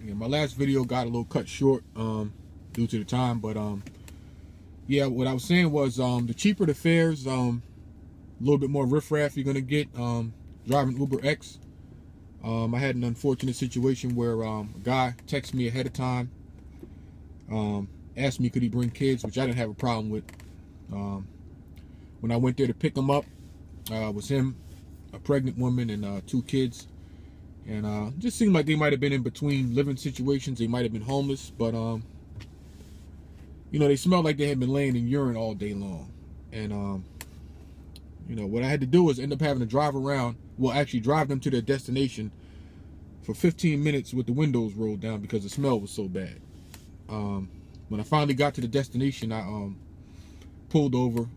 Yeah, my last video got a little cut short due to the time, but yeah, what I was saying was the cheaper the fares, a little bit more riffraff you're gonna get driving UberX. I had an unfortunate situation where a guy texted me ahead of time, asked me could he bring kids, which I didn't have a problem with. When I went there to pick him up, it was him, a pregnant woman, and 2 kids. And just seemed like they might have been in between living situations. They might have been homeless, but you know, they smelled like they had been laying in urine all day long. And you know, what I had to do was end up having to drive around, well, actually drive them to their destination for 15 minutes with the windows rolled down because the smell was so bad. When I finally got to the destination, I pulled over,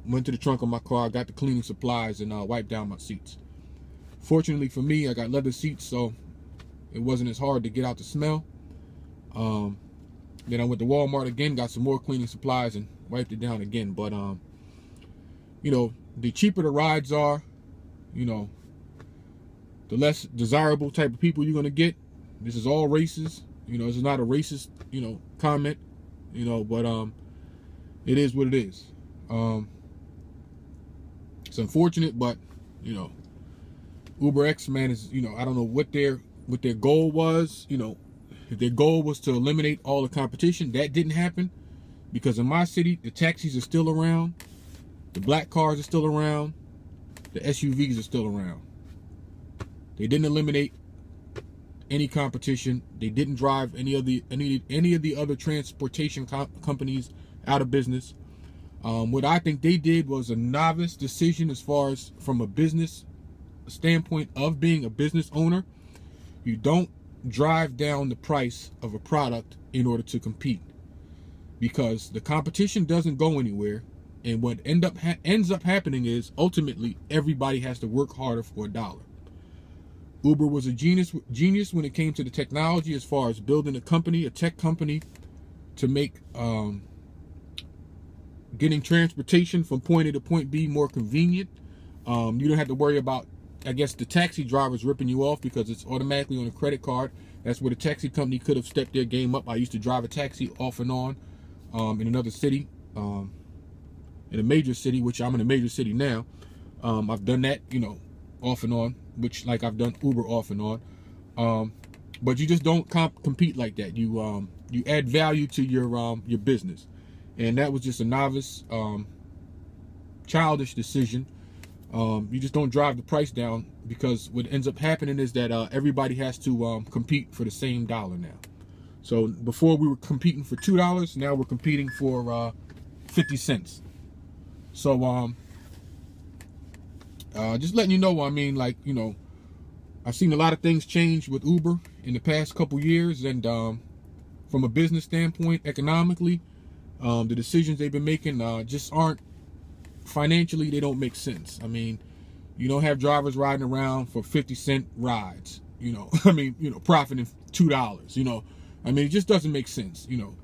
went to the trunk of my car, got the cleaning supplies, and wiped down my seats. Fortunately for me, I got leather seats, so it wasn't as hard to get out the smell. Then I went to Walmart again, got some more cleaning supplies, and wiped it down again. But you know, the cheaper the rides are, you know, the less desirable type of people you're gonna get. This is all races. You know, this is not a racist, you know, comment. You know, but it is what it is. It's unfortunate, but you know, UberX, man, is, you know, I don't know what their goal was. You know, if their goal was to eliminate all the competition, that didn't happen, because in my city the taxis are still around, the black cars are still around, the SUVs are still around. They didn't eliminate any competition. They didn't drive any of the other transportation companies out of business. What I think they did was a novice decision as far as from a business standpoint of being a business owner. You don't drive down the price of a product in order to compete, because the competition doesn't go anywhere, and what ends up happening is ultimately everybody has to work harder for a dollar. Uber was a genius when it came to the technology, as far as building a company, a tech company, to make getting transportation from point A to point B more convenient. You don't have to worry about, I guess, the taxi drivers ripping you off, because it's automatically on a credit card. That's where the taxi company could have stepped their game up. I used to drive a taxi off and on in another city, in a major city, which I'm in a major city now. I've done that, you know, off and on, which, like, I've done Uber off and on. But you just don't compete like that. You add value to your business, and that was just a novice, childish decision. You just don't drive the price down, because what ends up happening is that everybody has to compete for the same dollar now. So before we were competing for $2, now we're competing for 50 cents. So just letting you know, I mean, like, you know, I've seen a lot of things change with Uber in the past couple years, and from a business standpoint, economically, the decisions they've been making just aren't, financially, they don't make sense. I mean, you don't have drivers riding around for 50-cent rides, you know. I mean, you know, profiting $2, you know. I mean, it just doesn't make sense. You know,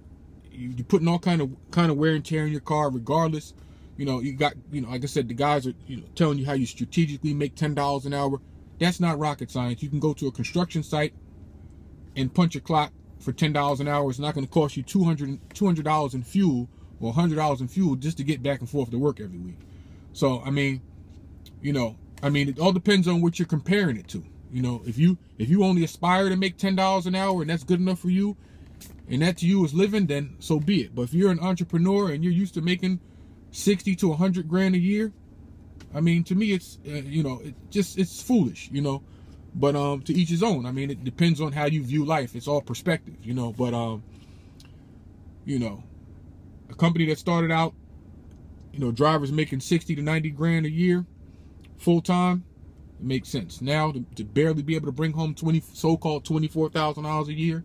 you're putting all kind of wear and tear in your car regardless. You know, you got, you know, like I said, the guys are, you know, telling you how you strategically make $10 an hour. That's not rocket science. You can go to a construction site and punch a clock for $10 an hour. It's not going to cost you $200 in fuel, or $100 in fuel, just to get back and forth to work every week. So, I mean, you know, I mean, it all depends on what you're comparing it to. You know, if you only aspire to make $10 an hour and that's good enough for you, and that to you is living, then so be it. But if you're an entrepreneur and you're used to making 60 to 100 grand a year, I mean, to me, it's you know, it's foolish, you know. But to each his own. I mean, it depends on how you view life. It's all perspective, you know. But you know, a company that started out, you know, drivers making 60 to 90 grand a year, full time, it makes sense. Now to barely be able to bring home so-called $24,000 a year,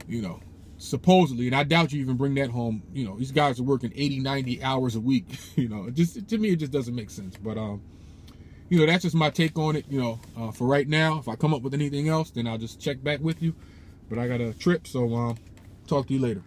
you know, supposedly, and I doubt you even bring that home. You know, these guys are working 80, 90 hours a week. You know, just to me, it just doesn't make sense. But you know, that's just my take on it. You know, for right now, if I come up with anything else, then I'll just check back with you. But I got a trip, so talk to you later.